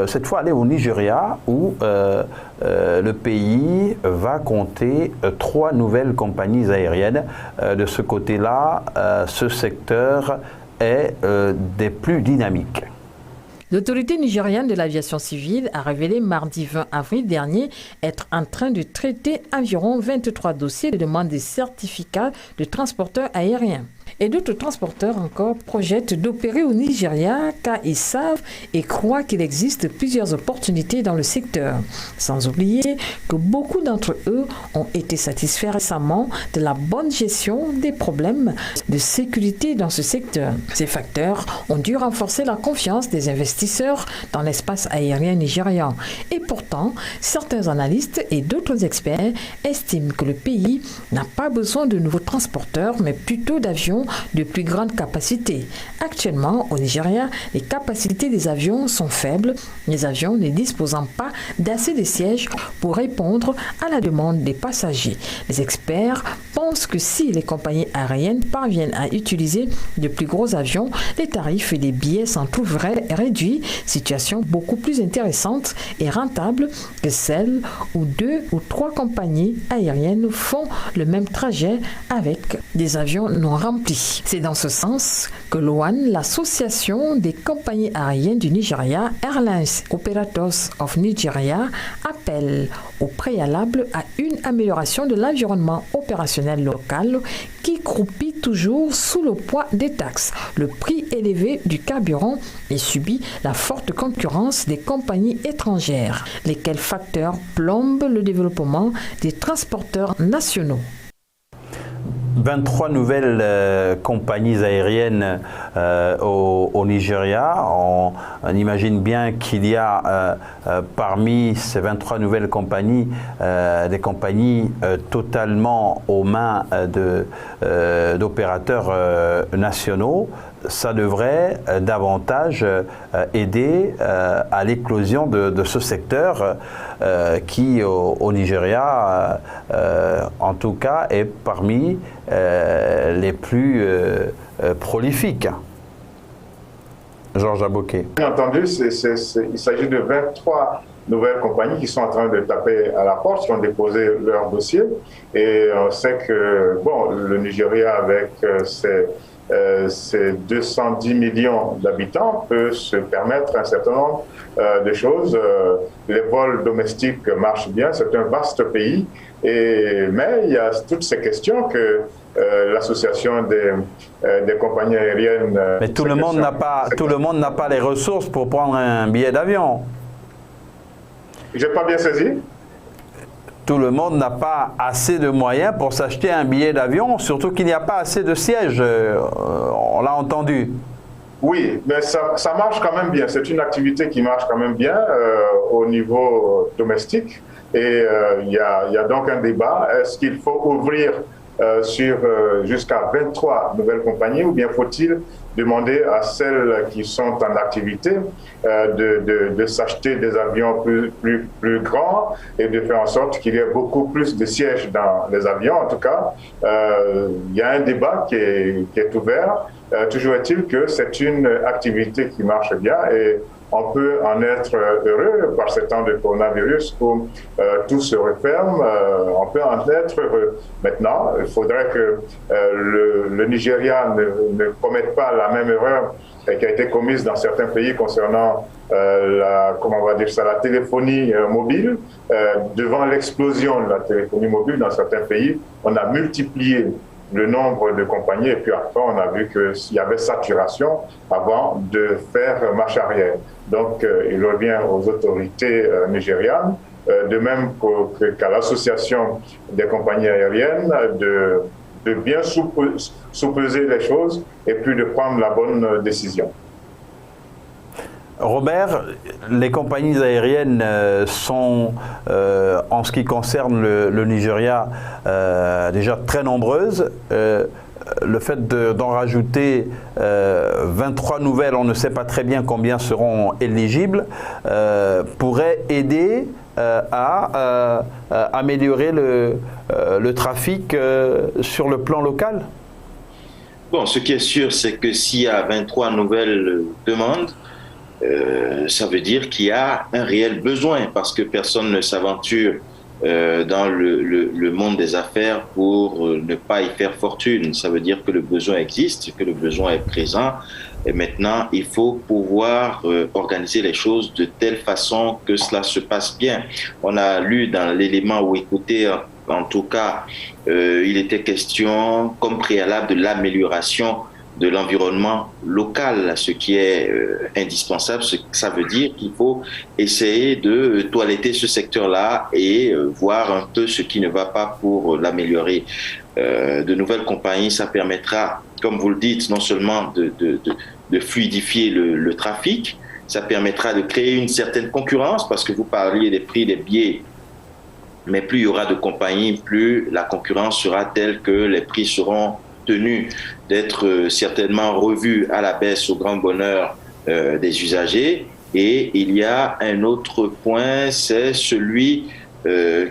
cette fois aller au Nigeria où le pays va compter 3 nouvelles compagnies aériennes. De ce côté-là, ce secteur est des plus dynamiques. L'autorité nigériane de l'aviation civile a révélé mardi 20 avril dernier être en train de traiter environ 23 dossiers de demande de certificats de transporteurs aériens. Et d'autres transporteurs encore projettent d'opérer au Nigeria car ils savent et croient qu'il existe plusieurs opportunités dans le secteur. Sans oublier que beaucoup d'entre eux ont été satisfaits récemment de la bonne gestion des problèmes de sécurité dans ce secteur. Ces facteurs ont dû renforcer la confiance des investisseurs dans l'espace aérien nigérian. Et pourtant, certains analystes et d'autres experts estiment que le pays n'a pas besoin de nouveaux transporteurs, mais plutôt d'avions de plus grande capacité. Actuellement, au Nigeria, les capacités des avions sont faibles, les avions ne disposant pas d'assez de sièges pour répondre à la demande des passagers. Les experts pensent que si les compagnies aériennes parviennent à utiliser de plus gros avions, les tarifs et les billets s'en trouveraient réduits, situation beaucoup plus intéressante et rentable que celle où 2 ou 3 compagnies aériennes font le même trajet avec des avions non remplis. C'est dans ce sens que l'OAN, l'association des compagnies aériennes du Nigeria, Airlines Operators of Nigeria, appelle au préalable à une amélioration de l'environnement opérationnel local qui croupit toujours sous le poids des taxes, le prix élevé du carburant et subit la forte concurrence des compagnies étrangères, lesquels facteurs plombent le développement des transporteurs nationaux. 23 nouvelles compagnies aériennes au Nigeria. On imagine bien qu'il y a parmi ces 23 nouvelles compagnies des compagnies totalement aux mains d'opérateurs nationaux. Ça devrait davantage aider à l'éclosion de ce secteur qui, au Nigeria, en tout cas, est parmi les plus prolifiques. Georges Aboké. Bien entendu, il s'agit de 23 nouvelles compagnies qui sont en train de taper à la porte, qui ont déposé leur dossier. Et on sait que bon, le Nigeria, avec ses 210 millions d'habitants, peut se permettre un certain nombre de choses. Les vols domestiques marchent bien, c'est un vaste pays, mais il y a toutes ces questions que l'association des compagnies aériennes... Mais tout le monde n'a pas les ressources pour prendre un billet d'avion. Je n'ai pas bien saisi. Tout le monde n'a pas assez de moyens pour s'acheter un billet d'avion, surtout qu'il n'y a pas assez de sièges, on l'a entendu. Oui, mais ça marche quand même bien. C'est une activité qui marche quand même bien au niveau domestique. Et il y a donc un débat. Est-ce qu'il faut ouvrir sur jusqu'à 23 nouvelles compagnies, ou bien faut-il demander à celles qui sont en activité de s'acheter des avions plus grands et de faire en sorte qu'il y ait beaucoup plus de sièges dans les avions. En tout cas, il y a un débat qui est ouvert. Toujours est-il que c'est une activité qui marche bien et on peut en être heureux par ce temps de coronavirus où tout se referme. On peut en être heureux. Maintenant, il faudrait que le Nigeria ne commette pas la même erreur qui a été commise dans certains pays concernant la téléphonie mobile. Devant l'explosion de la téléphonie mobile dans certains pays, on a multiplié le nombre de compagnies et puis après on a vu qu'il y avait saturation avant de faire marche arrière. Donc il revient aux autorités nigérianes, de même qu'à l'association des compagnies aériennes, de bien sous-peser les choses et puis de prendre la bonne décision. Robert, les compagnies aériennes sont, en ce qui concerne le Nigeria, déjà très nombreuses. Le fait d'en rajouter 23 nouvelles, on ne sait pas très bien combien seront éligibles, pourrait aider à améliorer le trafic sur le plan local? Bon, ce qui est sûr, c'est que s'il y a 23 nouvelles demandes, ça veut dire qu'il y a un réel besoin parce que personne ne s'aventure dans le monde des affaires pour ne pas y faire fortune. Ça veut dire que le besoin existe, que le besoin est présent et maintenant il faut pouvoir organiser les choses de telle façon que cela se passe bien. On a lu dans l'élément où écoutez, en tout cas, il était question comme préalable de l'amélioration de l'environnement local, ce qui est indispensable. Ça veut dire qu'il faut essayer de toiletter ce secteur-là et voir un peu ce qui ne va pas pour l'améliorer. De nouvelles compagnies, ça permettra, comme vous le dites, non seulement de fluidifier le trafic, ça permettra de créer une certaine concurrence, parce que vous parliez des prix des billets, mais plus il y aura de compagnies, plus la concurrence sera telle que les prix seront tenus d'être certainement revus à la baisse au grand bonheur des usagers. Et il y a un autre point, c'est celui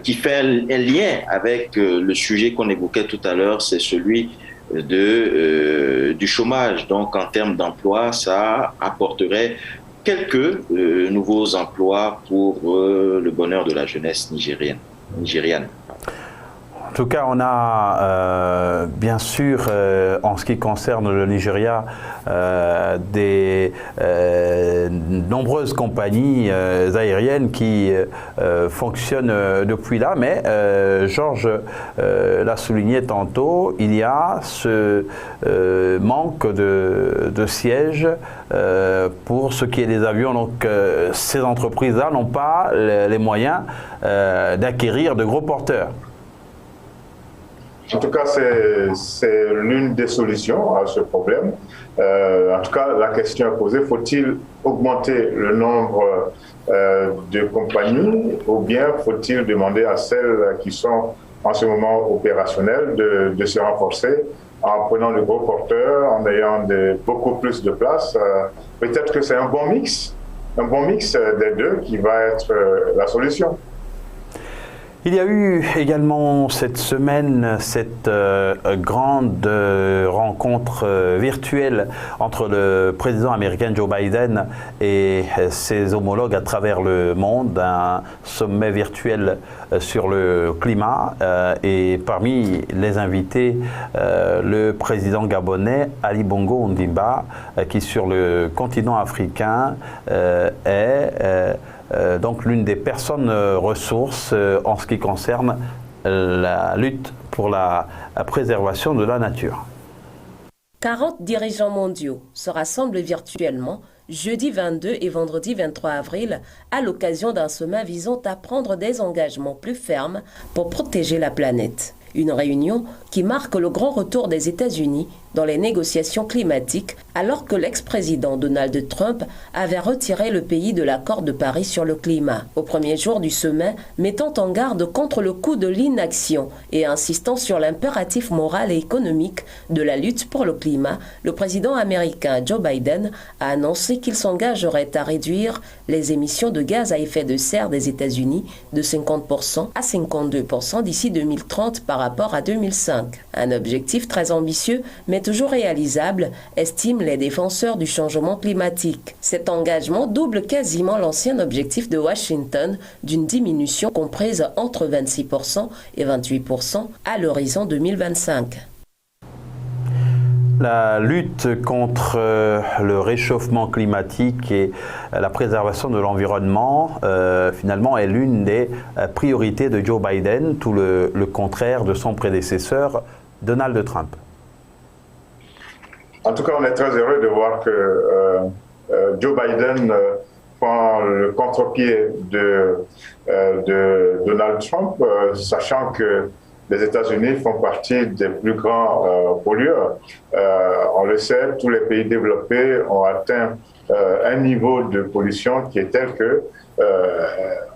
qui fait un lien avec le sujet qu'on évoquait tout à l'heure, c'est celui du chômage. Donc en termes d'emploi, ça apporterait quelques nouveaux emplois pour le bonheur de la jeunesse nigériane. En tout cas, on a bien sûr, en ce qui concerne le Nigeria, des nombreuses compagnies aériennes qui fonctionnent depuis là, mais Georges l'a souligné tantôt, il y a ce manque de sièges pour ce qui est des avions. Donc ces entreprises-là n'ont pas les moyens d'acquérir de gros porteurs. En tout cas, c'est l'une des solutions à ce problème. En tout cas, la question est posée, faut-il augmenter le nombre de compagnies ou bien faut-il demander à celles qui sont en ce moment opérationnelles de se renforcer en prenant de gros porteurs, en ayant beaucoup plus de place? Peut-être que c'est un bon mix des deux qui va être la solution. Il y a eu également cette semaine cette grande rencontre virtuelle entre le président américain Joe Biden et ses homologues à travers le monde, un sommet virtuel sur le climat et parmi les invités, le président gabonais Ali Bongo Ondimba qui sur le continent africain est donc l'une des personnes ressources en ce qui concerne la lutte pour la préservation de la nature. 40 dirigeants mondiaux se rassemblent virtuellement jeudi 22 et vendredi 23 avril à l'occasion d'un sommet visant à prendre des engagements plus fermes pour protéger la planète. Une réunion qui marque le grand retour des États-Unis dans les négociations climatiques, alors que l'ex-président Donald Trump avait retiré le pays de l'accord de Paris sur le climat. Au premier jour du sommet, mettant en garde contre le coût de l'inaction et insistant sur l'impératif moral et économique de la lutte pour le climat, le président américain Joe Biden a annoncé qu'il s'engagerait à réduire les émissions de gaz à effet de serre des États-Unis de 50% à 52% d'ici 2030 par rapport à 2005. Un objectif très ambitieux, mais toujours réalisable, estiment les défenseurs du changement climatique. Cet engagement double quasiment l'ancien objectif de Washington d'une diminution comprise entre 26% et 28% à l'horizon 2025. La lutte contre le réchauffement climatique et la préservation de l'environnement, finalement, est l'une des priorités de Joe Biden, tout le contraire de son prédécesseur, Donald Trump. En tout cas, on est très heureux de voir que Joe Biden prend le contre-pied de Donald Trump, sachant que les États-Unis font partie des plus grands pollueurs. On le sait, tous les pays développés ont atteint un niveau de pollution qui est tel que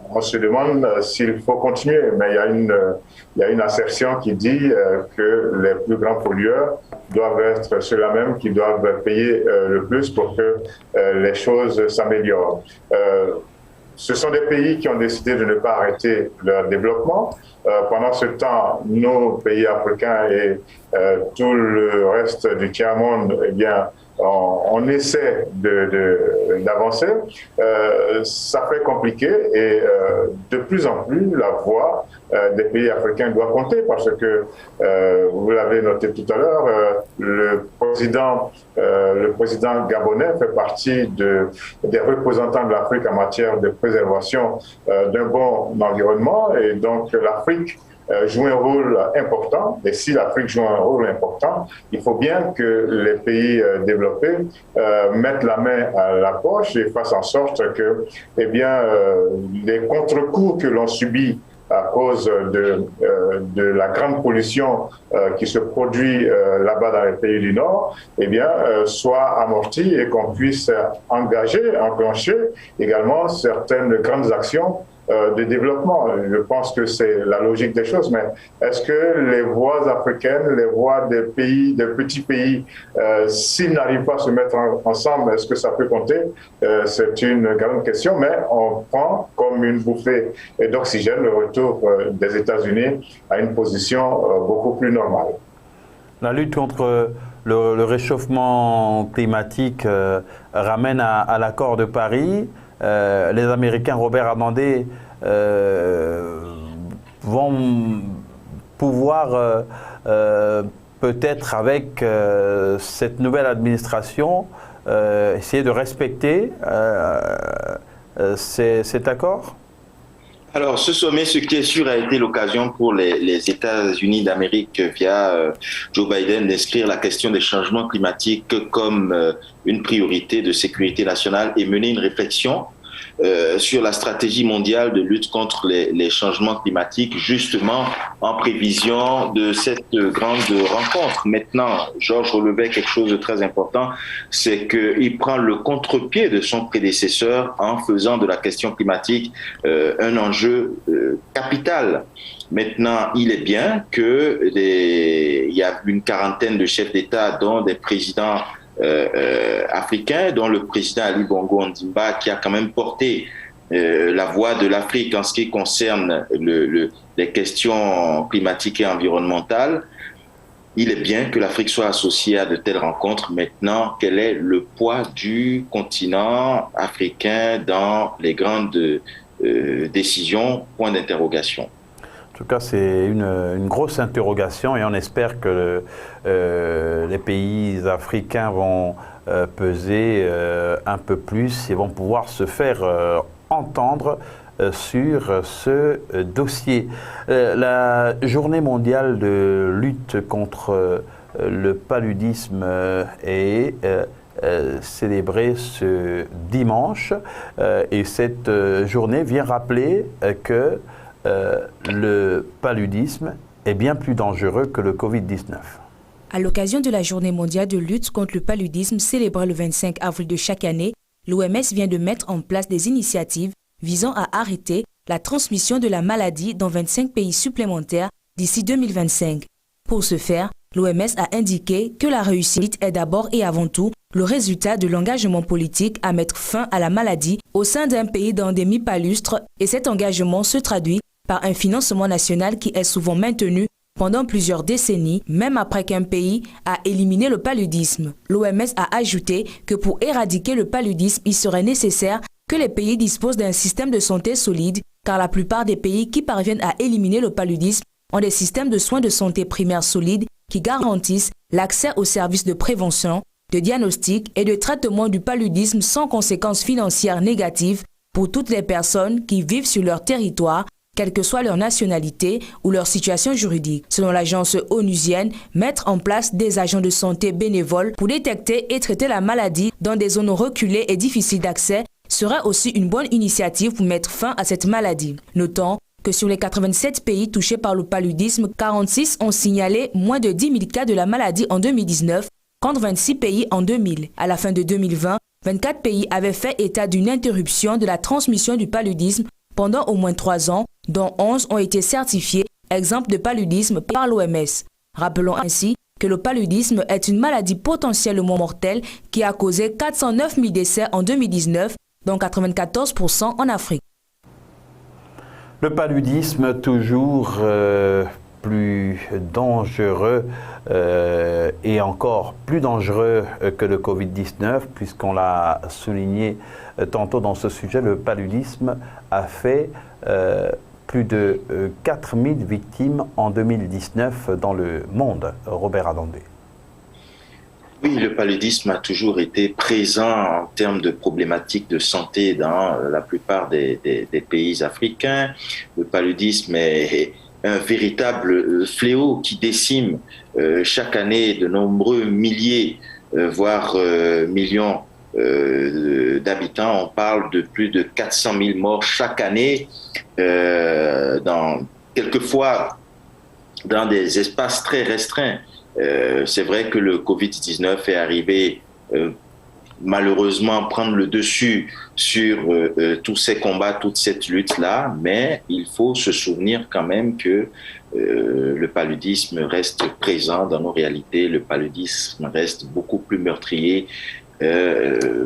on se demande s'il faut continuer. Mais il y a une assertion qui dit que les plus grands pollueurs doivent être ceux-là même qui doivent payer le plus pour que les choses s'améliorent. Ce sont des pays qui ont décidé de ne pas arrêter leur développement. Pendant ce temps, nos pays africains et tout le reste du tiers-monde, eh bien, on essaie d'avancer. Ça fait compliqué et de plus en plus, la voix des pays africains doit compter parce que, vous l'avez noté tout à l'heure, le président gabonais fait partie des représentants de l'Afrique en matière de préservation d'un bon environnement et donc l'Afrique joue un rôle important. Et si l'Afrique joue un rôle important, il faut bien que les pays développés mettent la main à la poche et fassent en sorte que, eh bien, les contre-coups que l'on subit à cause de la grande pollution qui se produit là-bas dans les pays du Nord, eh bien, soit amortis et qu'on puisse enclencher également certaines grandes actions de développement. Je pense que c'est la logique des choses, mais est-ce que les voix africaines, les voix des pays, des petits pays, s'ils n'arrivent pas à se mettre ensemble, est-ce que ça peut compter? C'est une grande question, mais on prend comme une bouffée d'oxygène le retour des États-Unis à une position beaucoup plus normale. La lutte contre le réchauffement climatique ramène à l'accord de Paris. Les Américains, Robert Amandé, vont pouvoir peut-être avec cette nouvelle administration essayer de respecter cet accord? Alors, ce sommet, ce qui est sûr, a été l'occasion pour les États-Unis d'Amérique, via Joe Biden, d'inscrire la question des changements climatiques comme une priorité de sécurité nationale et mener une réflexion sur la stratégie mondiale de lutte contre les changements climatiques, justement en prévision de cette grande rencontre. Maintenant, Georges relevait quelque chose de très important, c'est qu'il prend le contre-pied de son prédécesseur en faisant de la question climatique un enjeu capital. Maintenant, il est bien qu'il y a une quarantaine de chefs d'État, dont des présidents africains, dont le président Ali Bongo Ondimba, qui a quand même porté la voix de l'Afrique en ce qui concerne les questions climatiques et environnementales. Il est bien que l'Afrique soit associée à de telles rencontres. Maintenant, quel est le poids du continent africain dans les grandes décisions? Point d'interrogation. En tout cas, c'est une grosse interrogation et on espère que les pays africains vont peser un peu plus et vont pouvoir se faire entendre sur ce dossier. La journée mondiale de lutte contre le paludisme est célébrée ce dimanche et cette journée vient rappeler que le paludisme est bien plus dangereux que le Covid-19. À l'occasion de la Journée mondiale de lutte contre le paludisme célébrée le 25 avril de chaque année, l'OMS vient de mettre en place des initiatives visant à arrêter la transmission de la maladie dans 25 pays supplémentaires d'ici 2025. Pour ce faire, l'OMS a indiqué que la réussite est d'abord et avant tout le résultat de l'engagement politique à mettre fin à la maladie au sein d'un pays d'endémie palustre, et cet engagement se traduit par un financement national qui est souvent maintenu pendant plusieurs décennies, même après qu'un pays a éliminé le paludisme. L'OMS a ajouté que pour éradiquer le paludisme, il serait nécessaire que les pays disposent d'un système de santé solide, car la plupart des pays qui parviennent à éliminer le paludisme ont des systèmes de soins de santé primaires solides qui garantissent l'accès aux services de prévention, de diagnostic et de traitement du paludisme sans conséquences financières négatives pour toutes les personnes qui vivent sur leur territoire, quelle que soit leur nationalité ou leur situation juridique. Selon l'agence onusienne, mettre en place des agents de santé bénévoles pour détecter et traiter la maladie dans des zones reculées et difficiles d'accès serait aussi une bonne initiative pour mettre fin à cette maladie. Notons que sur les 87 pays touchés par le paludisme, 46 ont signalé moins de 10 000 cas de la maladie en 2019, contre 26 pays en 2000. À la fin de 2020, 24 pays avaient fait état d'une interruption de la transmission du paludisme pendant au moins 3 ans, dont 11 ont été certifiés exemple de paludisme par l'OMS. Rappelons ainsi que le paludisme est une maladie potentiellement mortelle qui a causé 409 000 décès en 2019, dont 94% en Afrique. Le paludisme, toujours plus dangereux et encore plus dangereux que le Covid-19, puisqu'on l'a souligné tantôt dans ce sujet, le paludisme a fait plus de 4000 victimes en 2019 dans le monde. Robert Adandé. Oui, le paludisme a toujours été présent en termes de problématiques de santé dans la plupart des pays africains. Le paludisme est un véritable fléau qui décime chaque année de nombreux milliers, voire millions d'habitants. On parle de plus de 400 000 morts chaque année, quelquefois dans des espaces très restreints. C'est vrai que le Covid-19 est arrivé malheureusement prendre le dessus sur tous ces combats, toute cette lutte-là, mais il faut se souvenir quand même que le paludisme reste présent dans nos réalités, le paludisme reste beaucoup plus meurtrier.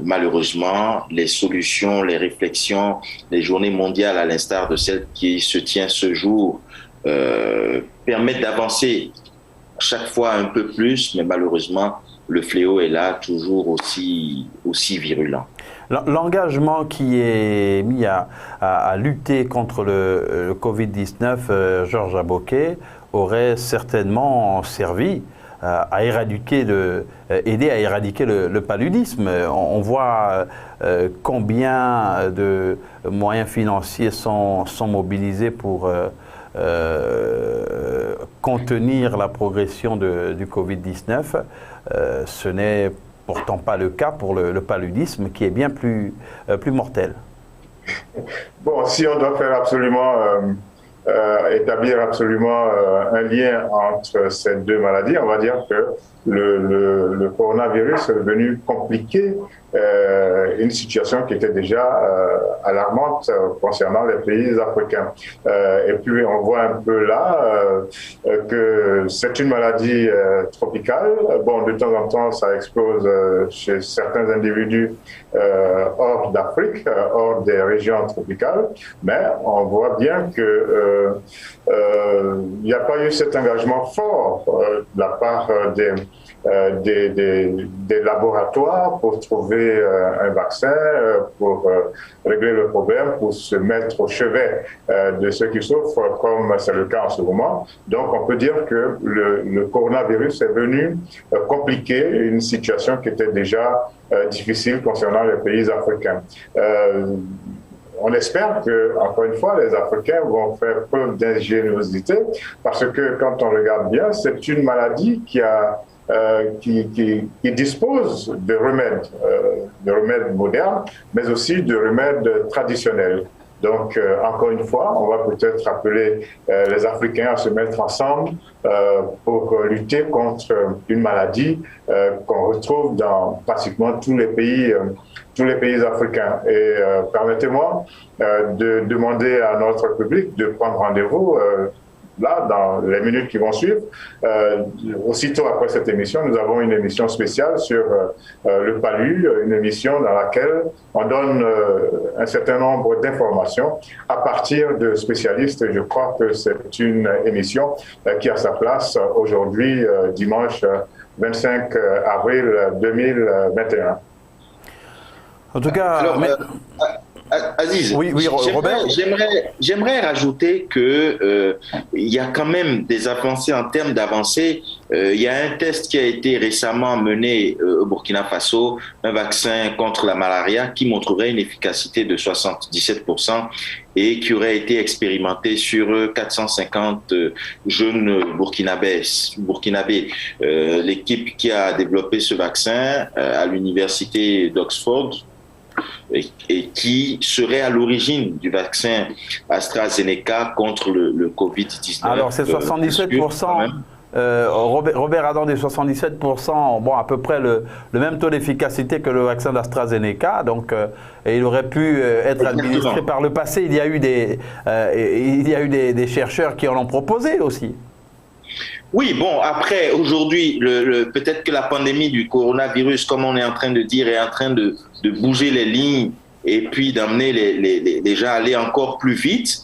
Malheureusement, les solutions, les réflexions, les journées mondiales à l'instar de celle qui se tient ce jour permettent d'avancer chaque fois un peu plus, mais malheureusement, le fléau est là, toujours aussi virulent. L'engagement qui est mis à lutter contre le Covid-19, Georges Aboké, aurait certainement servi à éradiquer aider à éradiquer le paludisme. On voit combien de moyens financiers sont mobilisés pour contenir la progression du Covid-19. Ce n'est pourtant pas le cas pour le paludisme qui est bien plus mortel. Bon, si on doit faire absolument établir absolument un lien entre ces deux maladies, on va dire que le coronavirus est devenu compliqué, une situation qui était déjà alarmante concernant les pays africains. Et puis on voit un peu là que c'est une maladie tropicale. Bon, de temps en temps, ça explose chez certains individus hors d'Afrique, hors des régions tropicales, mais on voit bien que il n'y a pas eu cet engagement fort de la part des laboratoires pour trouver un vaccin, pour régler le problème, pour se mettre au chevet de ceux qui souffrent, comme c'est le cas en ce moment. Donc on peut dire que le coronavirus est venu compliquer une situation qui était déjà difficile concernant les pays africains. On espère que, encore une fois, les Africains vont faire preuve d'ingéniosité, parce que quand on regarde bien, c'est une maladie qui dispose de remèdes modernes, mais aussi de remèdes traditionnels. Donc, encore une fois, on va peut-être appeler les Africains à se mettre ensemble pour lutter contre une maladie qu'on retrouve dans pratiquement tous les pays africains. Et permettez-moi de demander à notre public de prendre rendez-vous là, dans les minutes qui vont suivre. Aussitôt après cette émission, nous avons une émission spéciale sur le palu, une émission dans laquelle on donne un certain nombre d'informations à partir de spécialistes. Je crois que c'est une émission qui a sa place aujourd'hui, dimanche 25 avril 2021. En tout cas... Alors, Aziz, oui, Robert. J'aimerais rajouter que il y a quand même des avancées en termes d'avancées. Il y a un test qui a été récemment mené au Burkina Faso, un vaccin contre la malaria qui montrerait une efficacité de 77% et qui aurait été expérimenté sur 450 jeunes burkinabés. L'équipe qui a développé ce vaccin à l'université d'Oxford et qui serait à l'origine du vaccin AstraZeneca contre le Covid-19. Alors c'est 77%, Robert Adandé, 77%, bon, à peu près le même taux d'efficacité que le vaccin d'AstraZeneca, donc et il aurait pu être administré par le passé. Il y a eu des chercheurs qui en ont proposé aussi. Oui, bon, après, aujourd'hui, peut-être que la pandémie du coronavirus, comme on est en train de dire, est en train de bouger les lignes et puis d'amener les gens à aller encore plus vite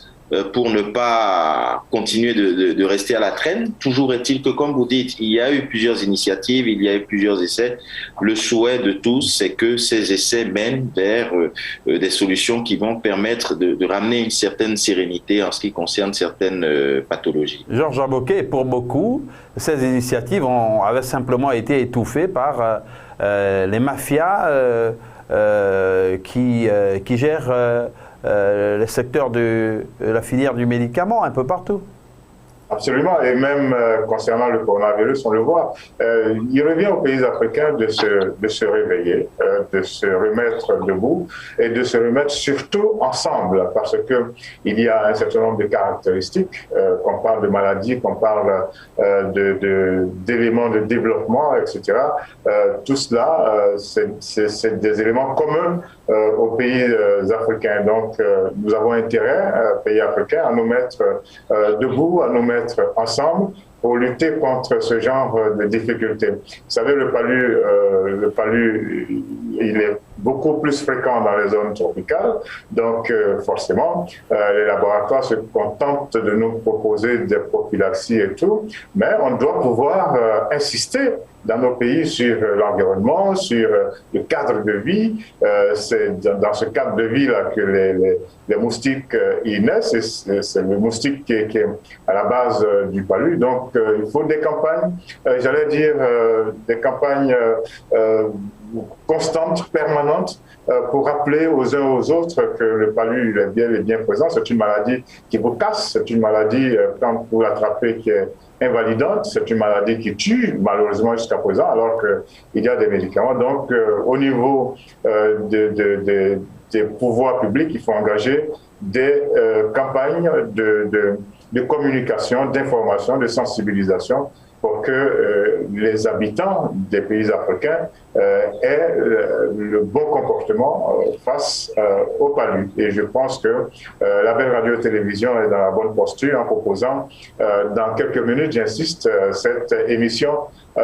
pour ne pas continuer de rester à la traîne. Toujours est-il que, comme vous dites, il y a eu plusieurs initiatives, il y a eu plusieurs essais. Le souhait de tous, c'est que ces essais mènent vers des solutions qui vont permettre de ramener une certaine sérénité en ce qui concerne certaines pathologies. Georges Aboké, pour beaucoup, ces initiatives avaient simplement été étouffées par les mafias qui gèrent le secteur de la filière du médicament un peu partout. Absolument, et même concernant le coronavirus, on le voit. Il revient aux pays africains de se réveiller, de se remettre debout et de se remettre surtout ensemble, parce que il y a un certain nombre de caractéristiques, qu'on parle de maladies, qu'on parle d'éléments de développement, etc. Tout cela, c'est des éléments communs aux pays africains. Donc, nous avons intérêt, pays africains, à nous mettre debout, à nous mettre ensemble pour lutter contre ce genre de difficultés. Vous savez, le palu, il est beaucoup plus fréquent dans les zones tropicales, donc forcément, les laboratoires se contentent de nous proposer des prophylaxies et tout, mais on doit pouvoir insister dans nos pays sur l'environnement, sur le cadre de vie. C'est dans ce cadre de vie-là que les moustiques y naissent, et c'est le moustique qui est à la base du palu. Donc, il faut des campagnes, j'allais dire, des campagnes constantes, permanentes, pour rappeler aux uns aux autres que le palu est bien présent. C'est une maladie qui vous casse, c'est une maladie, quand vous l'attrapez, qui est invalidante, c'est une maladie qui tue, malheureusement jusqu'à présent, alors qu'il y a des médicaments. Donc, au niveau des pouvoirs publics, il faut engager des campagnes de communication, d'information, de sensibilisation, pour que les habitants des pays africains aient le bon comportement face au palu. Et je pense que la Belle Radio-Télévision est dans la bonne posture en proposant dans quelques minutes, j'insiste, cette émission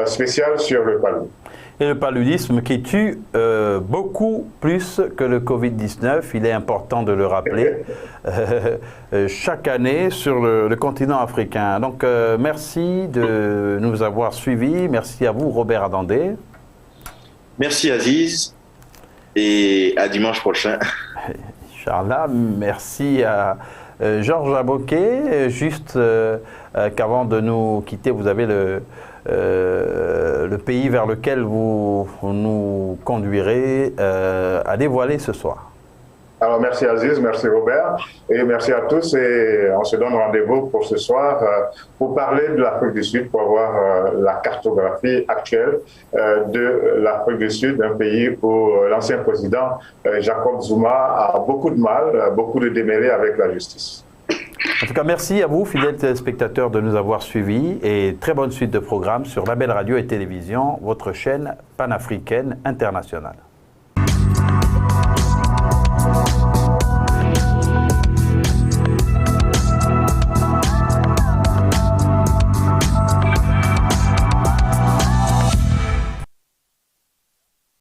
spéciale sur le palu. Et le paludisme qui tue beaucoup plus que le Covid-19, il est important de le rappeler, chaque année sur le continent africain. Donc merci de nous avoir suivis, merci à vous Robert Adandé. Merci Aziz et à dimanche prochain. Inch'Allah, merci à Georges Aboké. Juste qu'avant de nous quitter, vous avez le pays vers lequel vous nous conduirez à dévoiler ce soir. Alors merci Aziz, merci Robert et merci à tous et on se donne rendez-vous pour ce soir pour parler de l'Afrique du Sud, pour avoir la cartographie actuelle de l'Afrique du Sud, un pays où l'ancien président Jacob Zuma a beaucoup de mal, beaucoup de démêlés avec la justice. En tout cas, merci à vous, fidèles téléspectateurs, de nous avoir suivis et très bonne suite de programmes sur Label Radio et Télévision, votre chaîne panafricaine internationale.